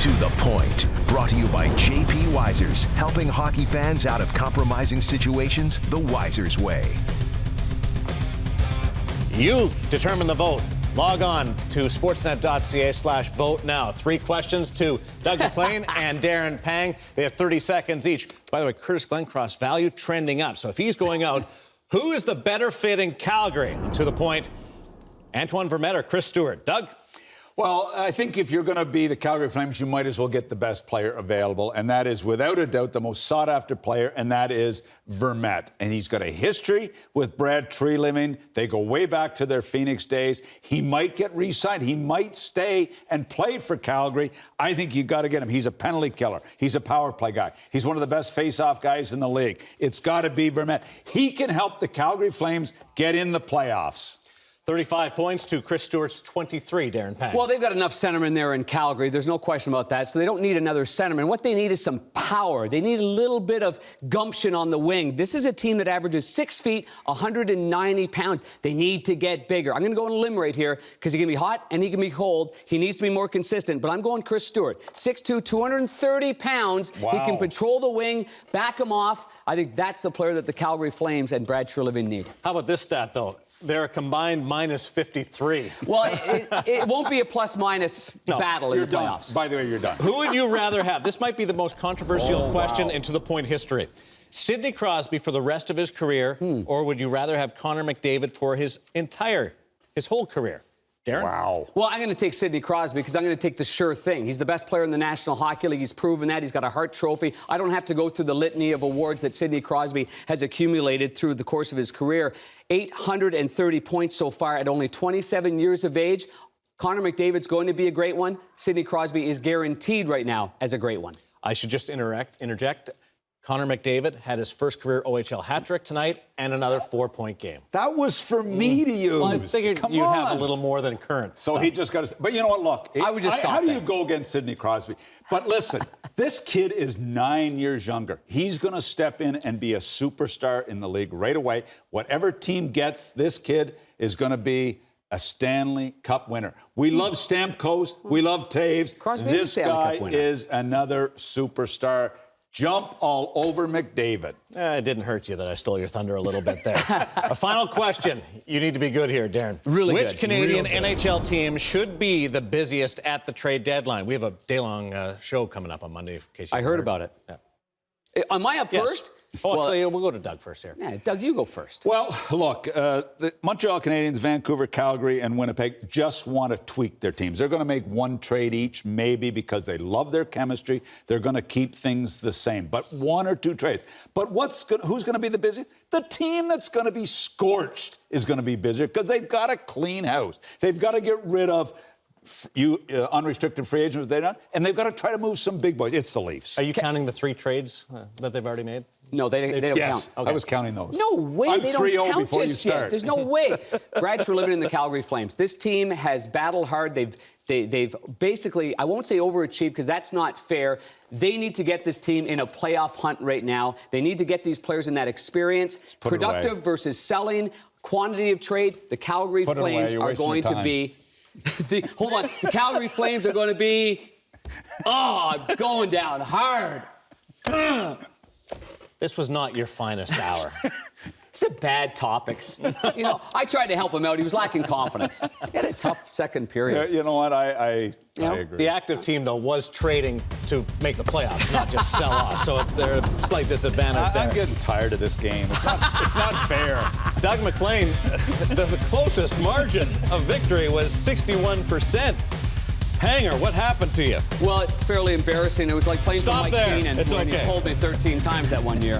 To the Point, brought to you by J.P. Wisers, helping hockey fans out of compromising situations the Wisers way. You determine the vote. Log on to sportsnet.ca/vote now. 3 questions to Doug MacLean and Darren Pang. They have 30 seconds each. By the way, Curtis Glencross value trending up. So if he's going out, who is the better fit in Calgary? To the Point, Antoine Vermette or Chris Stewart? Doug? Well, I think if you're going to be the Calgary Flames, you might as well get the best player available, and that is, without a doubt, the most sought-after player, and that is Vermette. And he's got a history with Brad Treliving. They go way back to their Phoenix days. He might get re-signed. He might stay and play for Calgary. I think you got to get him. He's a penalty killer. He's a power play guy. He's one of the best face-off guys in the league. It's got to be Vermette. He can help the Calgary Flames get in the playoffs. 35 points to Chris Stewart's 23, Darren Pang. Well, they've got enough centermen there in Calgary. There's no question about that. So they don't need another centerman. What they need is some power. They need a little bit of gumption on the wing. This is a team that averages 6 feet, 190 pounds. They need to get bigger. I'm going to go on a limb right here because he can be hot and he can be cold. He needs to be more consistent. But I'm going Chris Stewart. 6'2", 230 pounds. Wow. He can patrol the wing, back him off. I think that's the player that the Calgary Flames and Brad Treliving need. How about this stat, though? They're a combined minus 53. Well, it won't be a plus-minus battle in the playoffs. Done. By the way, you're done. Who would you rather have? This might be the most controversial question in To the Point history. Sidney Crosby for the rest of his career, or would you rather have Connor McDavid for his whole career? Darren? Wow. Well, I'm going to take Sidney Crosby because I'm going to take the sure thing. He's the best player in the National Hockey League. He's proven that. He's got a Hart Trophy. I don't have to go through the litany of awards that Sidney Crosby has accumulated through the course of his career. 830 points so far at only 27 years of age. Connor McDavid's going to be a great one. Sidney Crosby is guaranteed right now as a great one. I should just interject. Connor McDavid had his first career OHL hat-trick tonight and another 4-point game. That was for me to use. Well, I figured you'd have a little more than current So stuff. he just got to... But you know what? Look. I would just stop How do there. you go against Sidney Crosby? But listen, this kid is 9 years younger. He's going to step in and be a superstar in the league right away. Whatever team gets this kid is going to be a Stanley Cup winner. We love Stamkos. We love Taves. Crosby is a This Stanley guy Cup winner. is another superstar. Jump all over McDavid. It didn't hurt you that I stole your thunder a little bit there. A final question. You need to be good here, Darren. Really Which good. Canadian Real good. NHL team should be the busiest at the trade deadline? We have a day-long show coming up on Monday, in case you I heard about it. Yeah. Am I up first? Oh, Well, actually, we'll go to Doug first here. Yeah, Doug, you go first. Well, look, the Montreal Canadiens, Vancouver, Calgary, and Winnipeg just want to tweak their teams. They're going to make one trade each, maybe because they love their chemistry. They're going to keep things the same, but 1 or 2 trades. But who's going to be the busiest? The team that's going to be scorched is going to be busier because they've got to clean house. They've got to get rid of unrestricted free agents, and they've got to try to move some big boys. It's the Leafs. Are you counting the 3 trades that they've already made? No, they don't Yes, count. Okay. I was counting those. No way, I'm they don't 3-0 count before just you yet. start. There's no way. Brad Treliving and the Calgary Flames. This team has battled hard. They've basically, I won't say overachieved because that's not fair. They need to get this team in a playoff hunt right now. They need to get these players in that experience. put it away. Productive versus selling, quantity of trades. The Calgary Put it away. Flames You're are wasting going your to time. be... Hold on. The Calgary Flames are going to be... going down hard. This was not your finest hour. It's a bad topics. You know, I tried to help him out. He was lacking confidence. He had a tough second period. You know what? I Yeah. agree. The active team, though, was trading to make the playoffs, not just sell off. So they're a slight disadvantage there. I'm getting tired of this game. It's not fair. Doug MacLean, the closest margin of victory was 61%. Hanger, what happened to you? Well, it's fairly embarrassing. It was like playing Stop for Mike there. Keenan It's when okay. he pulled me 13 times that one year.